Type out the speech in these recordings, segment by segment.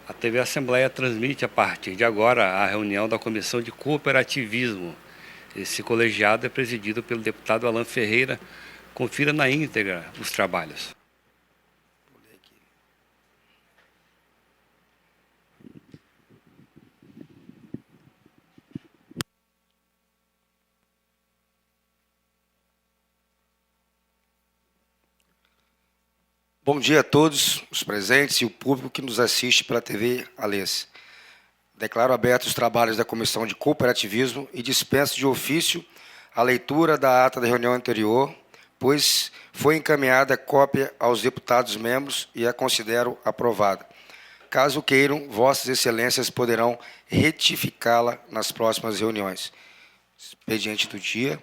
A TV Assembleia transmite a partir de agora a reunião da Comissão de Cooperativismo. Esse colegiado é presidido pelo deputado Alan Ferreira. Confira na íntegra os trabalhos. Bom dia a todos os presentes e o público que nos assiste pela TV Alês. Declaro abertos os trabalhos da Comissão de Cooperativismo e dispenso de ofício a leitura da ata da reunião anterior, pois foi encaminhada cópia aos deputados membros e a considero aprovada. Caso queiram, vossas excelências poderão retificá-la nas próximas reuniões. Expediente do dia.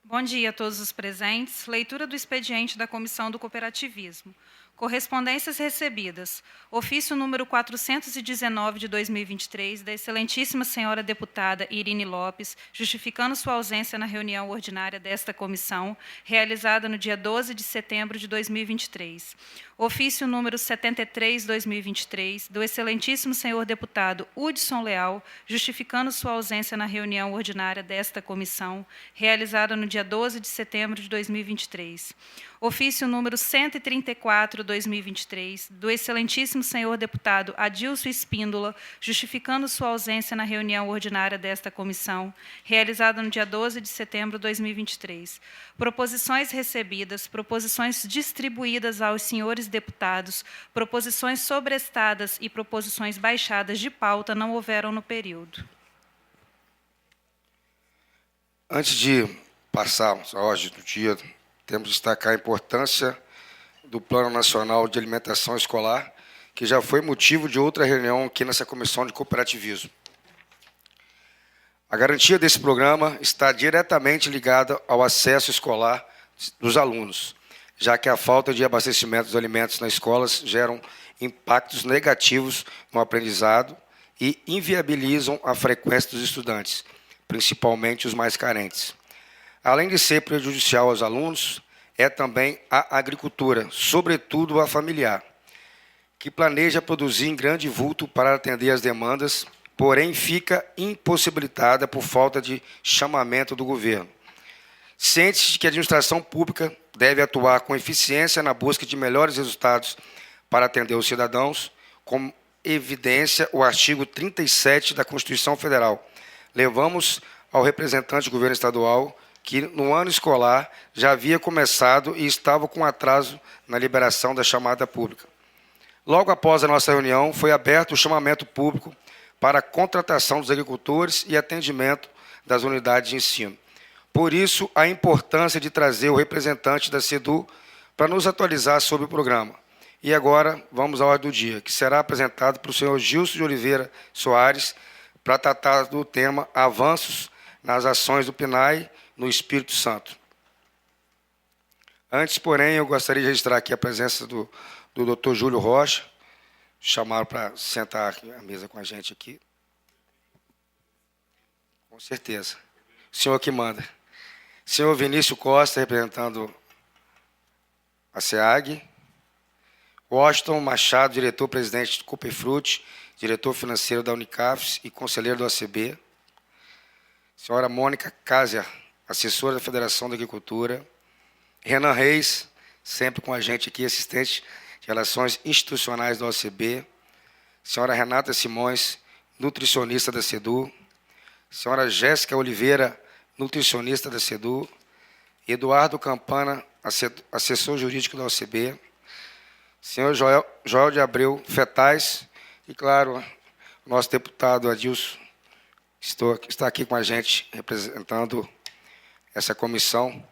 Bom dia a todos os presentes. Leitura do expediente da Comissão do Cooperativismo. Correspondências recebidas. Ofício número 419 de 2023, da excelentíssima senhora deputada Irine Lopes, justificando sua ausência na reunião ordinária desta comissão, realizada no dia 12 de setembro de 2023. Ofício número 73, 2023, do excelentíssimo senhor deputado Hudson Leal, justificando sua ausência na reunião ordinária desta comissão, realizada no dia 12 de setembro de 2023. Ofício número 134, 2023, do excelentíssimo senhor deputado Adilson Espíndola, justificando sua ausência na reunião ordinária desta comissão, realizada no dia 12 de setembro de 2023. Proposições recebidas, proposições distribuídas aos senhores deputados, proposições sobrestadas e proposições baixadas de pauta não houveram no período. Antes de passarmos a ordem do dia, temos de destacar a importância do Plano Nacional de Alimentação Escolar, que já foi motivo de outra reunião aqui nessa Comissão de Cooperativismo. A garantia desse programa está diretamente ligada ao acesso escolar dos alunos, já que a falta de abastecimento dos alimentos nas escolas geram impactos negativos no aprendizado e inviabilizam a frequência dos estudantes, principalmente os mais carentes. Além de ser prejudicial aos alunos, é também a agricultura, sobretudo a familiar, que planeja produzir em grande vulto para atender às demandas, porém fica impossibilitada por falta de chamamento do governo. Sente-se que a administração pública deve atuar com eficiência na busca de melhores resultados para atender os cidadãos, como evidência o artigo 37 da Constituição Federal. Levamos ao representante do governo estadual que no ano escolar já havia começado e estava com atraso na liberação da chamada pública. Logo após a nossa reunião, foi aberto o chamamento público para a contratação dos agricultores e atendimento das unidades de ensino. Por isso, a importância de trazer o representante da SEDU para nos atualizar sobre o programa. E agora, vamos à ordem do dia, que será apresentado pelo senhor Gilson de Oliveira Soares, para tratar do tema Avanços nas ações do PNAE no Espírito Santo. Antes, porém, eu gostaria de registrar aqui a presença do Dr. Júlio Rocha, chamaram para sentar aqui à mesa com a gente aqui. Com certeza. O senhor que manda. Senhor Vinícius Costa, representando a SEAG. Washington Machado, diretor-presidente do Cooperfruti, diretor financeiro da Unicafes e conselheiro do ACB. Senhora Mônica Cásia, assessora da Federação da Agricultura. Renan Reis, sempre com a gente aqui, assistente de Relações Institucionais da OCB. Senhora Renata Simões, nutricionista da SEDU. Senhora Jéssica Oliveira, nutricionista da SEDU. Eduardo Campana, assessor jurídico da OCB. Senhor Joel de Abreu Fetais. E, claro, nosso deputado Adilson, está aqui com a gente, representando essa comissão,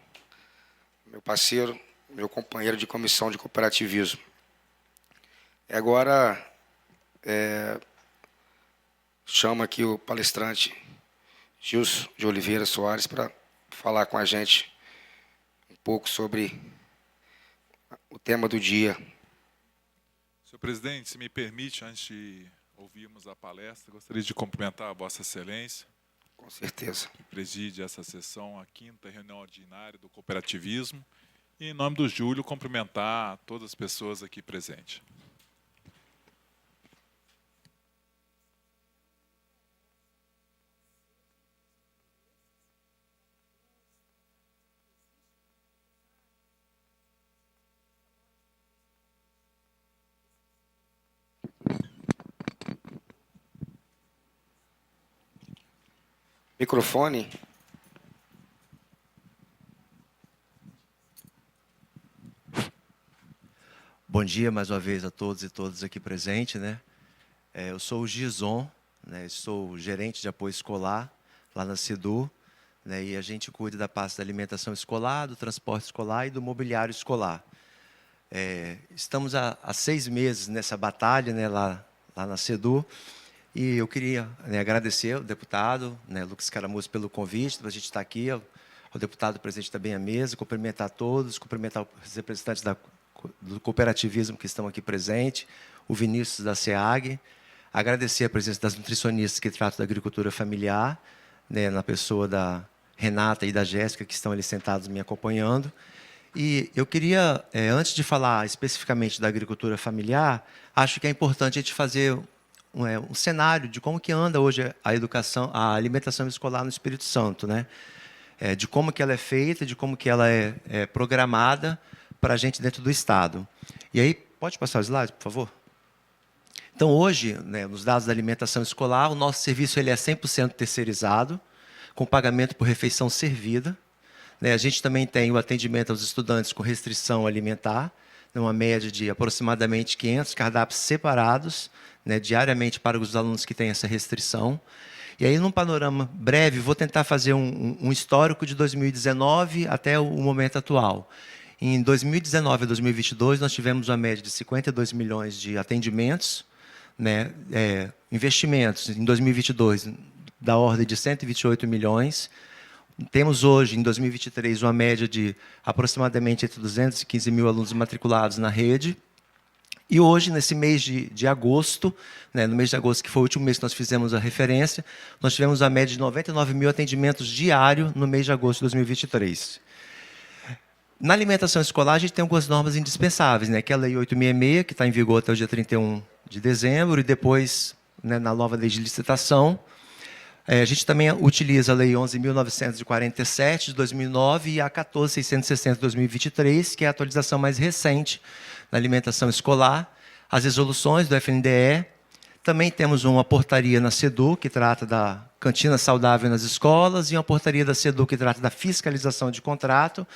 meu parceiro, meu companheiro de comissão de cooperativismo. Agora, chamo aqui o palestrante Gilson de Oliveira Soares para falar com a gente um pouco sobre o tema do dia. Senhor presidente, se me permite, antes de ouvirmos a palestra, gostaria de cumprimentar a Vossa Excelência. Com certeza. Que preside essa sessão, a 5ª reunião ordinária do cooperativismo, E, em nome do Júlio, cumprimentar todas as pessoas aqui presentes. Microfone. Bom dia mais uma vez a todos e todas aqui presentes, né? Eu sou o Gison, né? Sou gerente de apoio escolar lá na CEDU, né? E a gente cuida da parte da alimentação escolar, do transporte escolar e do mobiliário escolar. Estamos há 6 meses nessa batalha, né? Lá na CEDU. E eu queria, né, agradecer ao deputado, né, Lucas Caramujo, pelo convite para a gente estar aqui, ao deputado presente também à mesa, cumprimentar todos, cumprimentar os representantes do cooperativismo que estão aqui presentes, o Vinícius da SEAG, agradecer a presença das nutricionistas que tratam da agricultura familiar, né, na pessoa da Renata e da Jéssica, que estão ali sentados me acompanhando. E eu queria, antes de falar especificamente da agricultura familiar, acho que é importante a gente fazer um cenário de como que anda hoje a educação, a alimentação escolar no Espírito Santo, né? De como que ela é feita, de como que ela é programada para a gente dentro do Estado. E aí, pode passar o slide, por favor? Então, hoje, né, nos dados da alimentação escolar, o nosso serviço ele é 100% terceirizado, com pagamento por refeição servida. Né? A gente também tem o atendimento aos estudantes com restrição alimentar, numa média de aproximadamente 500 cardápios separados, né, diariamente para os alunos que têm essa restrição. E aí, num panorama breve, vou tentar fazer um histórico de 2019 até o momento atual. Em 2019 a 2022, nós tivemos uma média de 52 milhões de atendimentos, né, investimentos em 2022 da ordem de 128 milhões. Temos hoje, em 2023, uma média de aproximadamente entre 215 mil alunos matriculados na rede. E hoje, nesse mês de agosto, né, no mês de agosto, que foi o último mês que nós fizemos a referência, nós tivemos a média de 99 mil atendimentos diários no mês de agosto de 2023. Na alimentação escolar, a gente tem algumas normas indispensáveis, né, que é a Lei 866, que está em vigor até o dia 31 de dezembro, e depois, né, na nova lei de licitação. A gente também utiliza a Lei 11.947, de 2009, e a 14.660, de 2023, que é a atualização mais recente na alimentação escolar, as resoluções do FNDE. Também temos uma portaria na CEDU, que trata da cantina saudável nas escolas, e uma portaria da CEDU, que trata da fiscalização de contrato,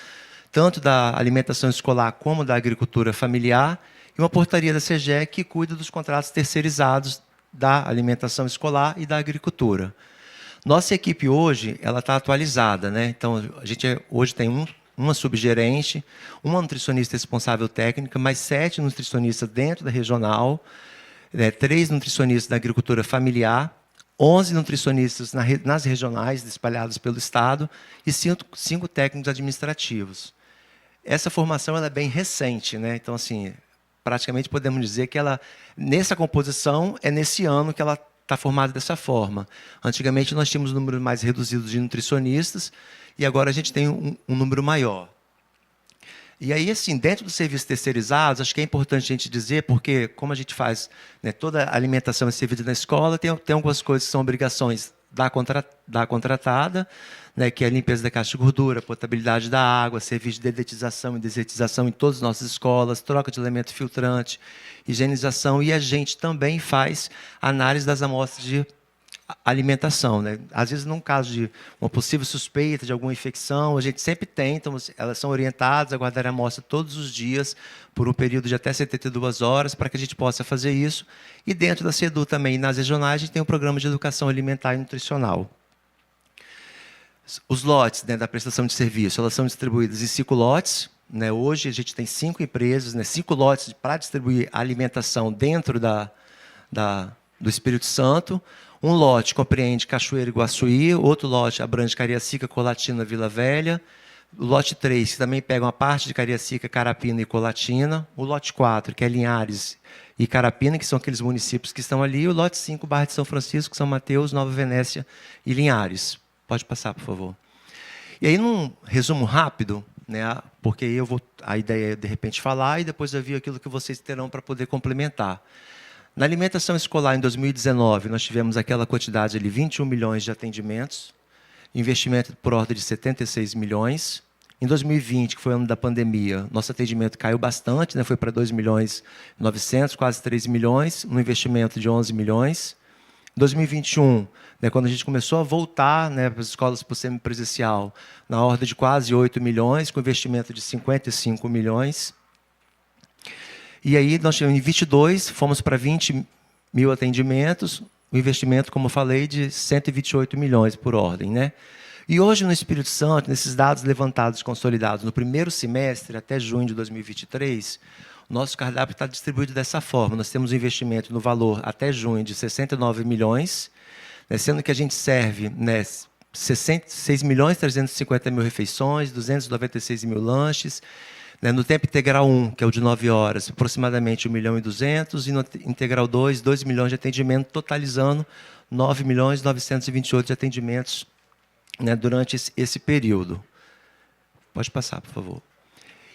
tanto da alimentação escolar como da agricultura familiar, e uma portaria da CEGEC, que cuida dos contratos terceirizados da alimentação escolar e da agricultura. Nossa equipe hoje ela está atualizada, né? Então, a gente hoje tem uma subgerente, uma nutricionista responsável técnica, mais 7 nutricionistas dentro da regional, 3 nutricionistas da agricultura familiar, 11 nutricionistas nas regionais espalhados pelo Estado e 5 técnicos administrativos. Essa formação ela é bem recente, né? Então, assim, praticamente podemos dizer que ela, nessa composição, é nesse ano que ela está formada dessa forma. Antigamente, nós tínhamos um número mais reduzido de nutricionistas e agora a gente tem um número maior. E aí, assim, dentro dos serviços terceirizados, acho que é importante a gente dizer, porque como a gente faz, né, toda a alimentação é servida na escola, tem algumas coisas que são obrigações da contratada, né, que é a limpeza da caixa de gordura, potabilidade da água, serviço de dedetização e desetização em todas as nossas escolas, troca de elemento filtrante, higienização, e a gente também faz análise das amostras de alimentação, né? Às vezes, num caso de uma possível suspeita de alguma infecção, a gente sempre tem, então, elas são orientadas a guardar a amostra todos os dias, por um período de até 72 horas, para que a gente possa fazer isso. E dentro da CEDU também, nas regionais, a gente tem um programa de educação alimentar e nutricional. Os lotes, né, da prestação de serviço, elas são distribuídas em 5 lotes. Né? Hoje, a gente tem 5 empresas, né, 5 lotes para distribuir a alimentação dentro do Espírito Santo. Um lote compreende Cachoeira e Guaçuí, outro lote abrange Cariacica, Colatina, Vila Velha. O lote 3, que também pega uma parte de Cariacica, Carapina e Colatina. O lote 4, que é Linhares e Carapina, que são aqueles municípios que estão ali. E o lote 5, Barra de São Francisco, São Mateus, Nova Venécia e Linhares. Pode passar, por favor. E aí, num resumo rápido, né, porque a ideia é, de repente, falar e depois ouvir aquilo que vocês terão para poder complementar. Na alimentação escolar, em 2019, nós tivemos aquela quantidade ali, 21 milhões de atendimentos, investimento por ordem de 76 milhões. Em 2020, que foi o ano da pandemia, nosso atendimento caiu bastante, né, foi para 2 milhões e 900, quase 3 milhões, um investimento de 11 milhões. Em 2021, né, quando a gente começou a voltar, né, para as escolas por semipresencial, na ordem de quase 8 milhões, com investimento de 55 milhões. E aí, nós tivemos em 22, fomos para 20 mil atendimentos, o investimento, como eu falei, de 128 milhões por ordem, né? E hoje, no Espírito Santo, nesses dados levantados e consolidados no primeiro semestre, até junho de 2023, o nosso cardápio está distribuído dessa forma. Nós temos um investimento no valor, até junho, de 69 milhões, né, sendo que a gente serve, né, 6 milhões 350 mil refeições, 296 mil lanches. Né, no tempo integral 1, que é o de 9 horas, aproximadamente 1 milhão e 200, e no integral 2, 2 milhões de atendimento, totalizando 9 milhões 928 de atendimentos, né, durante esse período. Pode passar, por favor.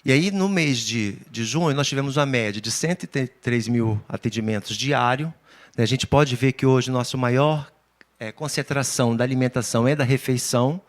E aí, no mês de junho, nós tivemos uma média de 103 mil atendimentos diários. Né, a gente pode ver que hoje nossa maior concentração da alimentação é da refeição.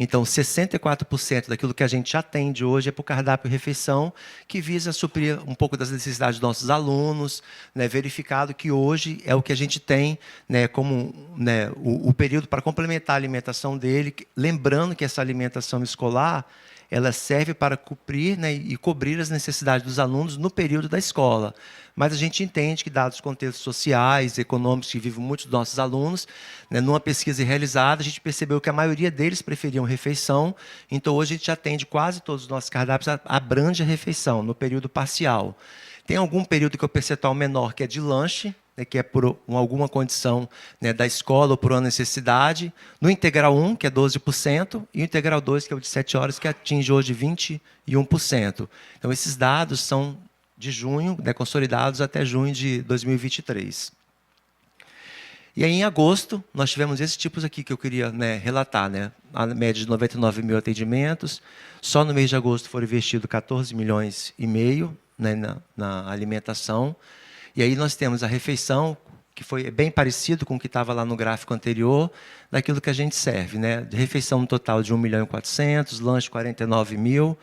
Então, 64% daquilo que a gente atende hoje é para o cardápio refeição, que visa suprir um pouco das necessidades dos nossos alunos, né, verificado que hoje é o que a gente tem, né, como, né, o período para complementar a alimentação dele, lembrando que essa alimentação escolar ela serve para cumprir, né, e cobrir as necessidades dos alunos no período da escola. Mas a gente entende que, dados os contextos sociais, econômicos que vivem muitos dos nossos alunos, né, numa pesquisa realizada, a gente percebeu que a maioria deles preferiam refeição, então hoje a gente atende quase todos os nossos cardápios, abrange a refeição, no período parcial. Tem algum período que é o percentual menor, que é de lanche, né, que é por alguma condição, né, da escola ou por uma necessidade. No integral 1, que é 12%, e o integral 2, que é o de 7 horas, que atinge hoje 21%. Então, esses dados são de junho, né, consolidados até junho de 2023. E aí, em agosto, nós tivemos esses tipos aqui que eu queria, né, relatar. Né, a média de 99 mil atendimentos. Só no mês de agosto foram investidos 14 milhões e meio, né, na alimentação. E aí nós temos a refeição, que foi bem parecido com o que estava lá no gráfico anterior, daquilo que a gente serve. Né? De refeição no total de 1 milhão e 400, lanche 49 mil,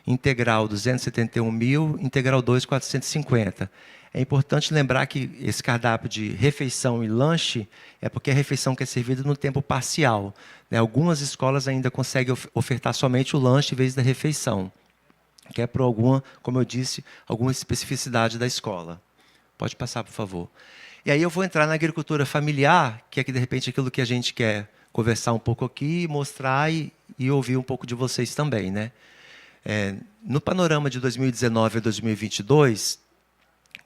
integral 271 mil, integral 2 450. É importante lembrar que esse cardápio de refeição e lanche é porque a refeição que é servida no tempo parcial. Né? Algumas escolas ainda conseguem ofertar somente o lanche em vez da refeição, que é por alguma, como eu disse, alguma especificidade da escola. Pode passar, por favor. E aí eu vou entrar na agricultura familiar, que é que, de repente, aquilo que a gente quer conversar um pouco aqui, mostrar e ouvir um pouco de vocês também. Né? No panorama de 2019 a 2022,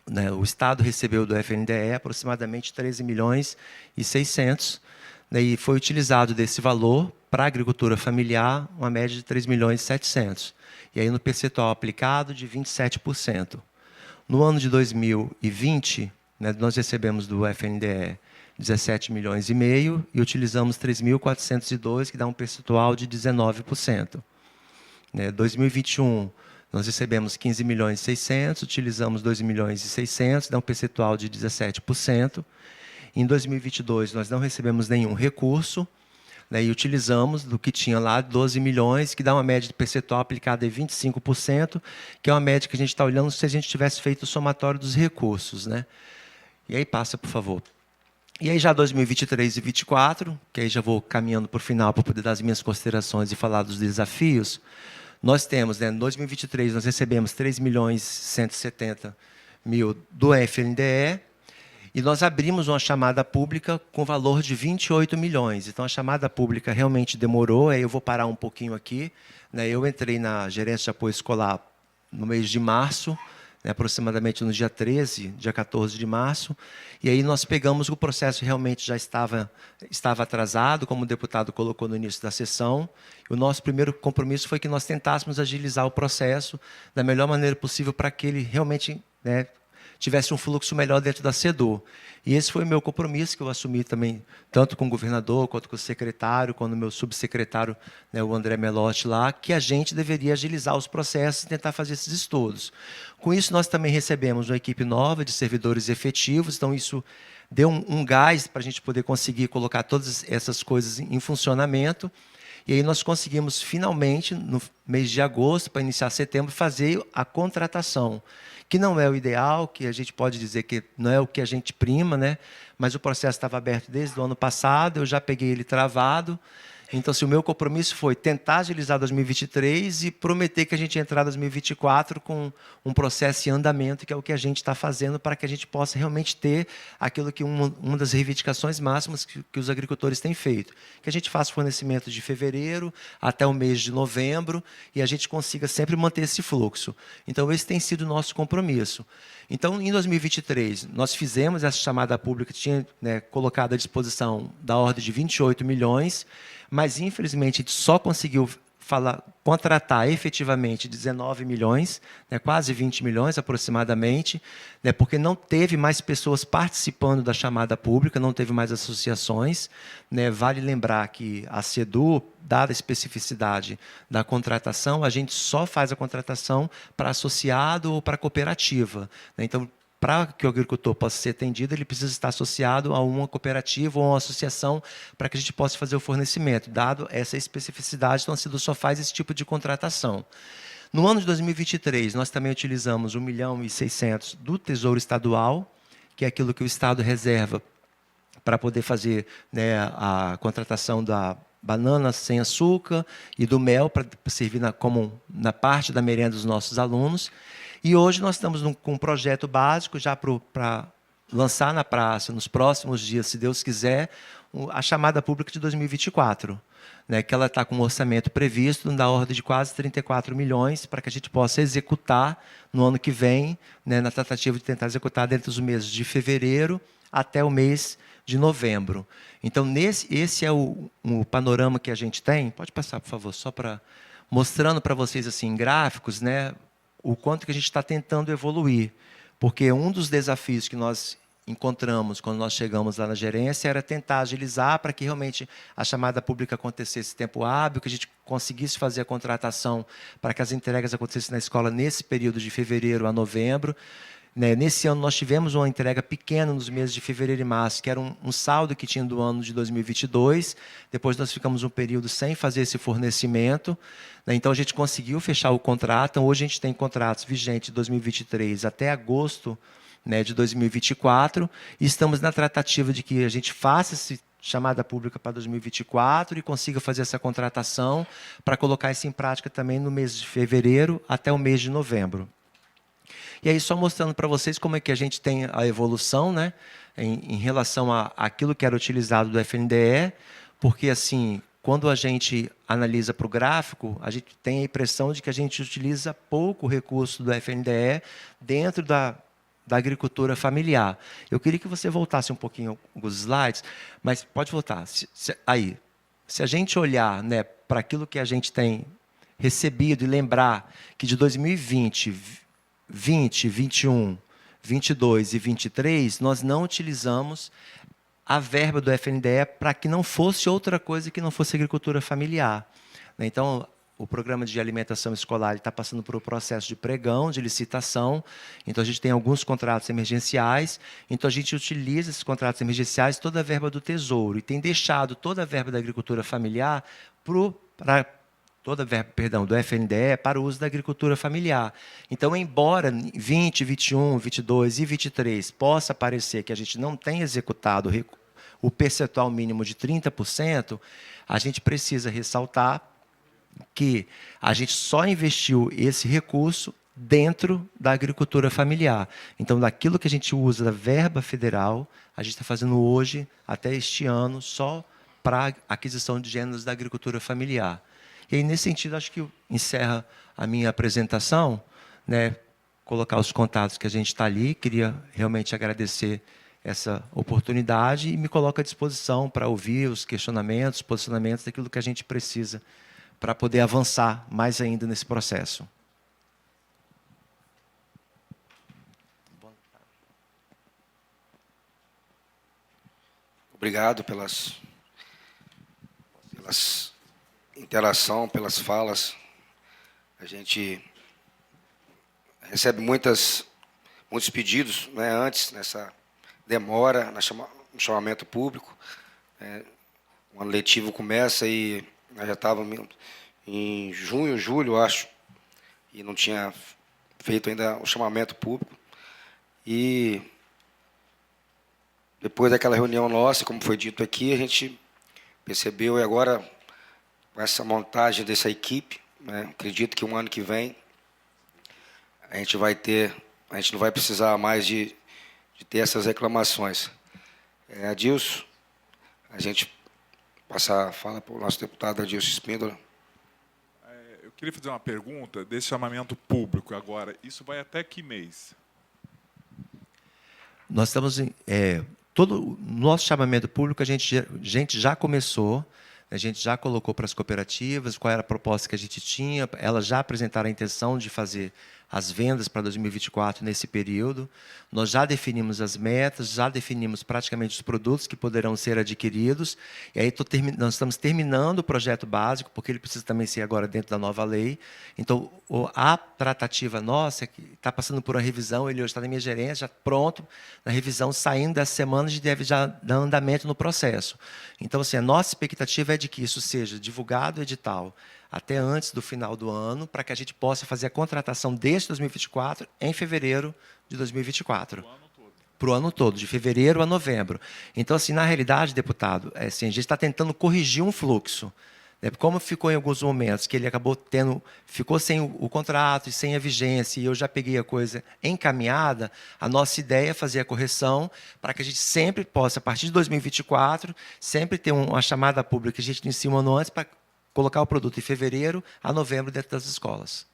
né, o Estado recebeu do FNDE aproximadamente 13 milhões e 600, né, e foi utilizado desse valor para a agricultura familiar uma média de 3 milhões e 700. E aí no percentual aplicado de 27%. No ano de 2020, né, nós recebemos do FNDE 17 milhões e meio e utilizamos 3.402, que dá um percentual de 19%. Né, 2021, nós recebemos 15 milhões e 600, utilizamos 2 milhões e 600, dá um percentual de 17%. Em 2022, nós não recebemos nenhum recurso, né, e utilizamos do que tinha lá 12 milhões, que dá uma média de percentual aplicada de 25%, que é uma média que a gente está olhando se a gente tivesse feito o somatório dos recursos. Né? E aí passa, por favor. E aí já 2023 e 2024, que aí já vou caminhando para o final para poder dar as minhas considerações e falar dos desafios, nós temos, né, em 2023, nós recebemos 3 milhões e 170 mil do FNDE, e nós abrimos uma chamada pública com valor de 28 milhões. Então, a chamada pública realmente demorou. Aí eu vou parar um pouquinho aqui. Né? Eu entrei na gerência de apoio escolar no mês de março, né, aproximadamente no dia 13, dia 14 de março. E aí nós pegamos o processo, realmente já estava atrasado, como o deputado colocou no início da sessão. O nosso primeiro compromisso foi que nós tentássemos agilizar o processo da melhor maneira possível para que ele realmente, né, tivesse um fluxo melhor dentro da SEDU. E esse foi o meu compromisso, que eu assumi também, tanto com o governador, quanto com o secretário, quanto o meu subsecretário, né, o André Melotti lá, que a gente deveria agilizar os processos e tentar fazer esses estudos. Com isso, nós também recebemos uma equipe nova de servidores efetivos, então isso deu um gás para a gente poder conseguir colocar todas essas coisas em funcionamento. E aí nós conseguimos, finalmente, no mês de agosto, para iniciar setembro, fazer a contratação, que não é o ideal, que a gente pode dizer que não é o que a gente prima, né? Mas o processo estava aberto desde o ano passado, eu já peguei ele travado. Então, o meu compromisso foi tentar agilizar 2023 e prometer que a gente ia entrar em 2024 com um processo em andamento, que é o que a gente está fazendo, para que a gente possa realmente ter aquilo que uma das reivindicações máximas que os agricultores têm feito. Que a gente faça fornecimento de fevereiro até o mês de novembro e a gente consiga sempre manter esse fluxo. Então, esse tem sido o nosso compromisso. Então, em 2023, nós fizemos essa chamada pública, que tinha, né, colocado à disposição da ordem de 28 milhões, mas, infelizmente, a gente só conseguiu contratar efetivamente 19 milhões, né, quase 20 milhões aproximadamente, né, porque não teve mais pessoas participando da chamada pública, não teve mais associações. Né. Vale lembrar que a SEDU, dada a especificidade da contratação, a gente só faz a contratação para associado ou para cooperativa. Né. Então, para que o agricultor possa ser atendido, ele precisa estar associado a uma cooperativa ou uma associação para que a gente possa fazer o fornecimento. Dado essa especificidade, então a SEDU só faz esse tipo de contratação. No ano de 2023, nós também utilizamos 1.600.000 do Tesouro Estadual, que é aquilo que o Estado reserva para poder fazer, né, a contratação da banana sem açúcar e do mel, para servir como na parte da merenda dos nossos alunos. E hoje nós estamos com um projeto básico já para lançar na praça, nos próximos dias, se Deus quiser, a chamada pública de 2024, né, que ela está com um orçamento previsto da ordem de quase 34 milhões para que a gente possa executar no ano que vem, né, na tratativa de tentar executar dentro dos meses de fevereiro até o mês de novembro. Então, esse é o panorama que a gente tem. Pode passar, por favor, só para mostrando para vocês assim, em gráficos, né, o quanto que a gente está tentando evoluir. Porque um dos desafios que nós encontramos quando nós chegamos lá na gerência era tentar agilizar para que realmente a chamada pública acontecesse em tempo hábil, que a gente conseguisse fazer a contratação para que as entregas acontecessem na escola nesse período de fevereiro a novembro. Nesse ano, nós tivemos uma entrega pequena nos meses de fevereiro e março, que era um saldo que tinha do ano de 2022. Depois, nós ficamos um período sem fazer esse fornecimento. Então, a gente conseguiu fechar o contrato. Então, hoje, a gente tem contratos vigentes de 2023 até agosto, né, de 2024. E estamos na tratativa de que a gente faça essa chamada pública para 2024 e consiga fazer essa contratação para colocar isso em prática também no mês de fevereiro até o mês de novembro. E aí, só mostrando para vocês como é que a gente tem a evolução, né, em relação àquilo que era utilizado do FNDE, porque, assim, quando a gente analisa para o gráfico, a gente tem a impressão de que a gente utiliza pouco recurso do FNDE dentro da agricultura familiar. Eu queria que você voltasse um pouquinho os slides, mas pode voltar. Aí, se a gente olhar, né, para aquilo que a gente tem recebido e lembrar que de 2020, 21, 22 e 23, nós não utilizamos a verba do FNDE para que não fosse outra coisa que não fosse agricultura familiar. Então, o programa de alimentação escolar está passando por um processo de pregão, de licitação. Então, a gente tem alguns contratos emergenciais. Então, a gente utiliza esses contratos emergenciais, toda a verba do Tesouro, e tem deixado toda a verba da agricultura familiar toda a verba, perdão, do FNDE para o uso da agricultura familiar. Então, embora 20, 21, 22 e 23 possa parecer que a gente não tem executado o percentual mínimo de 30%, a gente precisa ressaltar que a gente só investiu esse recurso dentro da agricultura familiar. Então, daquilo que a gente usa da verba federal, a gente está fazendo hoje, até este ano, só para aquisição de gêneros da agricultura familiar. E aí, nesse sentido, acho que encerra a minha apresentação, né, colocar os contatos que a gente está ali. Queria realmente agradecer essa oportunidade e me coloco à disposição para ouvir os questionamentos, os posicionamentos daquilo que a gente precisa para poder avançar mais ainda nesse processo. Obrigado pelas interação, pelas falas. A gente recebe muitos pedidos, né, antes, nessa demora, no chamamento público. O ano letivo começa e nós já estávamos em junho, julho, acho, e não tinha feito ainda o chamamento público. E depois daquela reunião nossa, como foi dito aqui, a gente percebeu, e agora, com essa montagem dessa equipe, né, acredito que um ano que vem a gente não vai precisar mais de ter essas reclamações. Adilson, a gente passar a fala para o nosso deputado Adilson Espíndola. Eu queria fazer uma pergunta desse chamamento público agora. Isso vai até que mês? Nós estamos todo o nosso chamamento público, a gente já começou, a gente já colocou para as cooperativas qual era a proposta que a gente tinha, elas já apresentaram a intenção de fazer as vendas para 2024 nesse período. Nós já definimos as metas, já definimos praticamente os produtos que poderão ser adquiridos. E aí nós estamos terminando o projeto básico, porque ele precisa também ser agora dentro da nova lei. Então, a tratativa nossa, que está passando por uma revisão, ele hoje está na minha gerência, já pronto, na revisão, saindo dessa semana, a gente deve já dar andamento no processo. Então, assim, a nossa expectativa é de que isso seja divulgado o edital até antes do final do ano, para que a gente possa fazer a contratação deste 2024 em fevereiro de 2024. Para o ano todo, de fevereiro a novembro. Então, assim, na realidade, deputado, assim, a gente está tentando corrigir um fluxo. Né? Como ficou em alguns momentos, que ele ficou sem o contrato e sem a vigência, e eu já peguei a coisa encaminhada, a nossa ideia é fazer a correção para que a gente sempre possa, a partir de 2024, sempre ter uma chamada pública que a gente inicia um ano antes para colocar o produto em fevereiro a novembro dentro das escolas.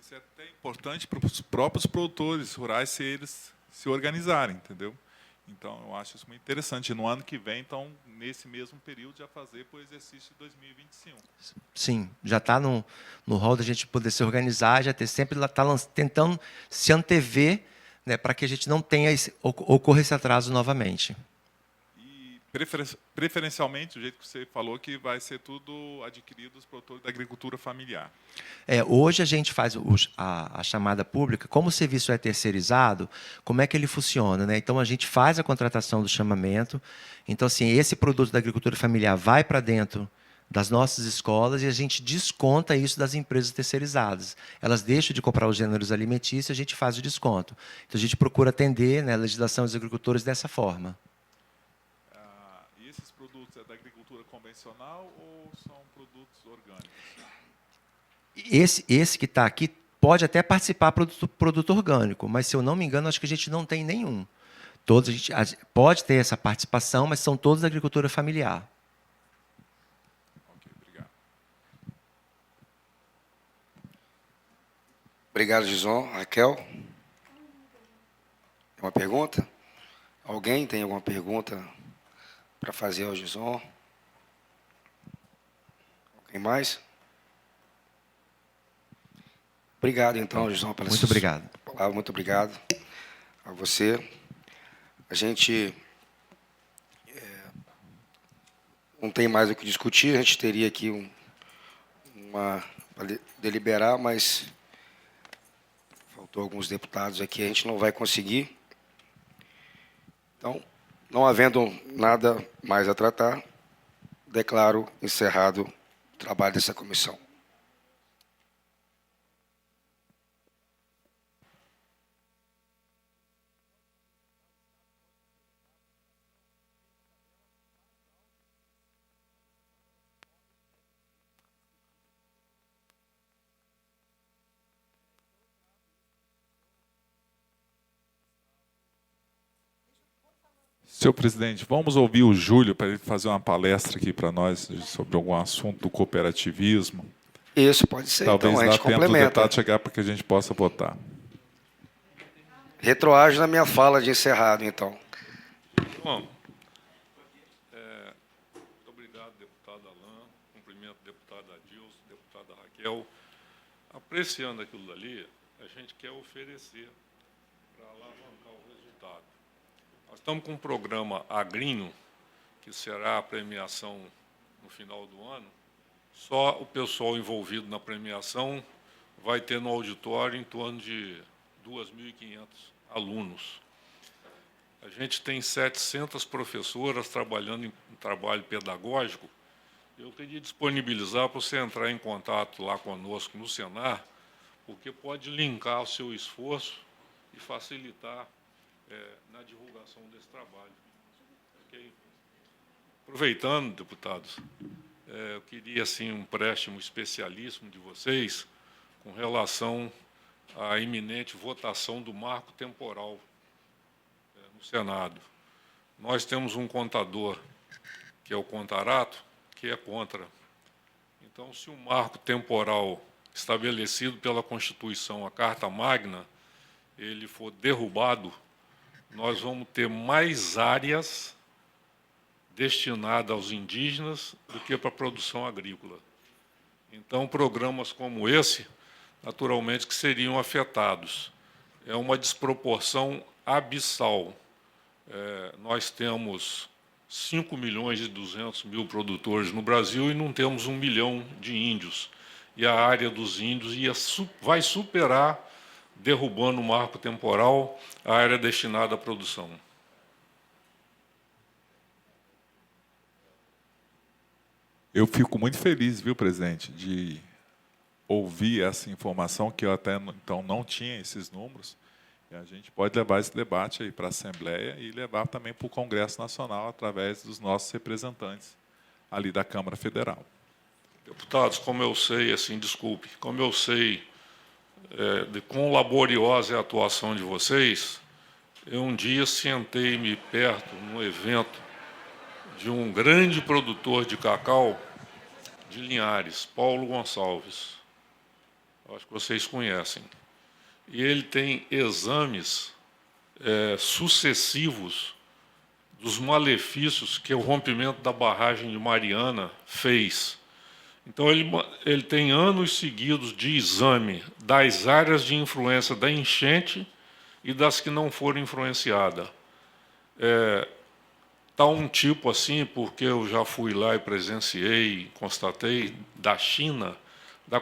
Isso é até importante para os próprios produtores rurais se organizarem, entendeu? Então, eu acho isso muito interessante. No ano que vem, então, nesse mesmo período, já fazer para o exercício de 2025. Sim, já está no rol da gente poder se organizar, já sempre está tentando se antever, né, para que a gente não tenha ocorra esse atraso novamente. Preferencialmente, o jeito que você falou, que vai ser tudo adquirido dos produtores da agricultura familiar. Hoje a gente faz a chamada pública, como o serviço é terceirizado, como é que ele funciona? Né? Então, a gente faz a contratação do chamamento. Então, assim, esse produto da agricultura familiar vai para dentro das nossas escolas e a gente desconta isso das empresas terceirizadas. Elas deixam de comprar os gêneros alimentícios e a gente faz o desconto. Então, a gente procura atender, né, a legislação dos agricultores dessa forma. E esses produtos é da agricultura convencional ou são produtos orgânicos? Esse que está aqui pode até participar produto orgânico, mas, se eu não me engano, acho que a gente não tem nenhum. Todos, a gente pode ter essa participação, mas são todos da agricultura familiar. Ok, obrigado. Obrigado, Gison. Raquel? Tem uma pergunta? Alguém tem alguma pergunta para fazer ao Gison? Alguém mais? Obrigado, então, Gison, pelas Muito obrigado. palavras. Muito obrigado a você. A gente não tem mais o que discutir, a gente teria aqui para deliberar, mas faltou alguns deputados aqui, a gente não vai conseguir. Então, não havendo nada mais a tratar, declaro encerrado o trabalho dessa comissão. Senhor presidente, vamos ouvir o Júlio para ele fazer uma palestra aqui para nós sobre algum assunto do cooperativismo. Isso, pode ser. Talvez Então, a dá gente tempo do complementa. deputado chegar para que a gente possa votar. Retroage na minha fala de encerrado, então. Bom, muito obrigado, deputado Alain, cumprimento o deputado Adilson, deputada Raquel. Apreciando aquilo dali, a gente quer oferecer para alavancar o resultado. Nós estamos com um programa agrinho que será a premiação no final do ano, só o pessoal envolvido na premiação vai ter no auditório em torno de 2.500 alunos. A gente tem 700 professoras trabalhando em trabalho pedagógico. Eu queria disponibilizar para você entrar em contato lá conosco no Senar, porque pode linkar o seu esforço e facilitar na divulgação desse trabalho. Okay? Aproveitando, deputados, eu queria assim, um empréstimo especialíssimo de vocês com relação à iminente votação do marco temporal no Senado. Nós temos um contador, que é o Contarato, que é contra. Então, se o marco temporal estabelecido pela Constituição, a Carta Magna, ele for derrubado, nós vamos ter mais áreas destinadas aos indígenas do que para a produção agrícola. Então, programas como esse, naturalmente, que seriam afetados. É uma desproporção abissal. Nós temos 5.200.000 produtores no Brasil e não temos 1 milhão de índios. E a área dos índios vai superar, derrubando o marco temporal, a área destinada à produção. Eu fico muito feliz, viu, presidente, de ouvir essa informação, que eu até então não tinha esses números. E a gente pode levar esse debate aí para a Assembleia e levar também para o Congresso Nacional, através dos nossos representantes ali da Câmara Federal. Deputados, como eu sei, assim, desculpe, como eu sei de quão laboriosa é a atuação de vocês, eu um dia sentei-me perto, num evento, de um grande produtor de cacau de Linhares, Paulo Gonçalves. Acho que vocês conhecem. E ele tem exames sucessivos dos malefícios que o rompimento da barragem de Mariana fez. Então, ele tem anos seguidos de exame das áreas de influência da enchente e das que não foram influenciadas. Está um tipo assim, porque eu já fui lá e presenciei, constatei, da China, da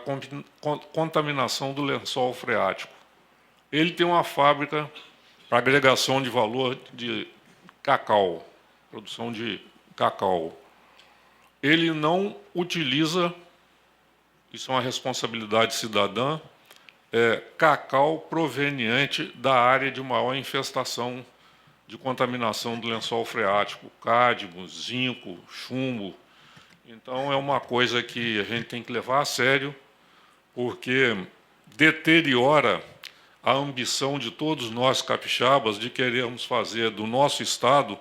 contaminação do lençol freático. Ele tem uma fábrica para agregação de valor de cacau, produção de cacau. Ele não utiliza, isso é uma responsabilidade cidadã, cacau proveniente da área de maior infestação de contaminação do lençol freático, cádmio, zinco, chumbo. Então, é uma coisa que a gente tem que levar a sério, porque deteriora a ambição de todos nós capixabas de querermos fazer do nosso Estado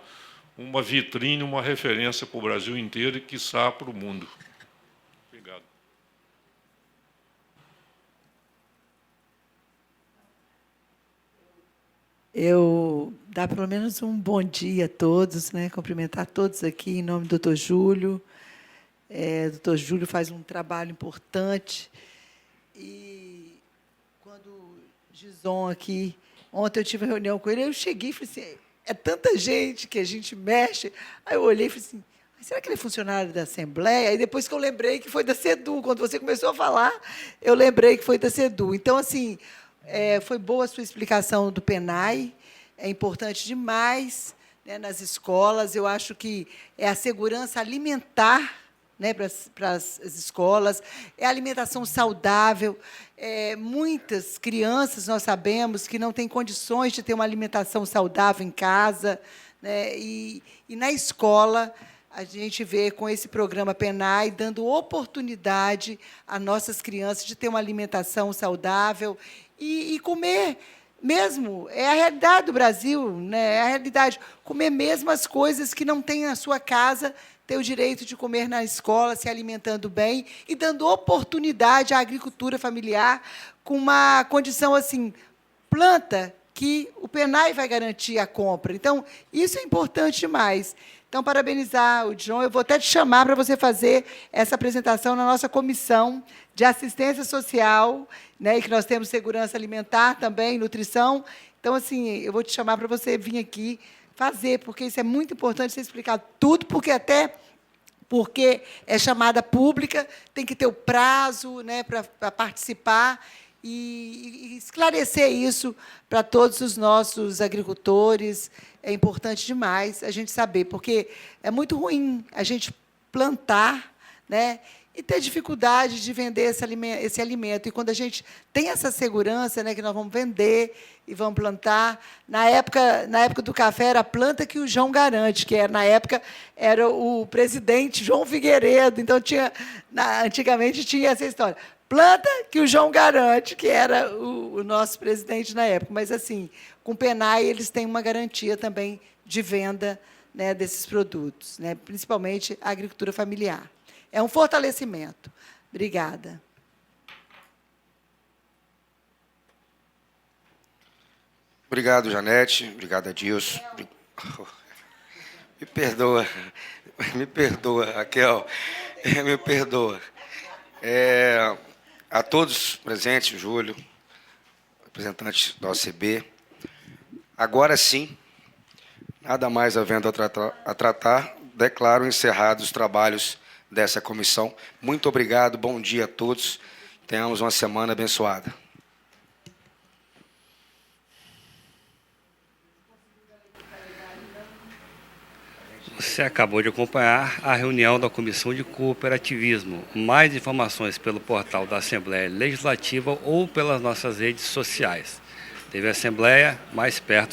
uma vitrine, uma referência para o Brasil inteiro e, quiçá, para o mundo. Obrigado. Eu dar pelo menos um bom dia a todos, né? Cumprimentar todos aqui em nome do doutor Júlio. O doutor Júlio faz um trabalho importante. E quando o Gison aqui, ontem eu tive uma reunião com ele, eu cheguei e falei assim, é tanta gente que a gente mexe. Aí eu olhei e falei assim, será que ele é funcionário da Assembleia? Aí depois que eu lembrei que foi da SEDU, quando você começou a falar, eu lembrei que foi da SEDU. Então, assim, foi boa a sua explicação do PENAI, é importante demais, né, nas escolas. Eu acho que é a segurança alimentar, né, para as escolas, é a alimentação saudável. Muitas crianças, nós sabemos, que não têm condições de ter uma alimentação saudável em casa, né, e na escola a gente vê com esse programa PENAI dando oportunidade a nossas crianças de ter uma alimentação saudável e comer mesmo, é a realidade do Brasil, né? É a realidade, comer mesmo as coisas que não tem na sua casa, ter o direito de comer na escola, se alimentando bem e dando oportunidade à agricultura familiar com uma condição assim, planta, que o PENAI vai garantir a compra. Então, isso é importante demais. Então, parabenizar o John. Eu vou até te chamar para você fazer essa apresentação na nossa comissão de assistência social, né, e que nós temos segurança alimentar também, nutrição. Então, assim, eu vou te chamar para você vir aqui fazer, porque isso é muito importante você explicar tudo, porque é chamada pública, tem que ter o prazo, né, para participar e esclarecer isso para todos os nossos agricultores. É importante demais a gente saber, porque é muito ruim a gente plantar, né, e ter dificuldade de vender esse alimento. E quando a gente tem essa segurança, né, que nós vamos vender e vamos plantar, na época do café era a planta que o João garante, que na época era o presidente João Figueiredo, então antigamente tinha essa história. Planta que o João garante, que era o nosso presidente na época. Mas, assim, com o PENAI, eles têm uma garantia também de venda, né, desses produtos, né, principalmente a agricultura familiar. É um fortalecimento. Obrigada. Obrigado, Janete. Obrigado, Adilson. Me perdoa, Raquel. Me perdoa. A todos presentes, Júlio, representante da OCB. Agora sim, nada mais havendo a tratar, declaro encerrados os trabalhos dessa comissão. Muito obrigado, bom dia a todos. Tenhamos uma semana abençoada. Você acabou de acompanhar a reunião da Comissão de Cooperativismo. Mais informações pelo portal da Assembleia Legislativa ou pelas nossas redes sociais. TV Assembleia, mais perto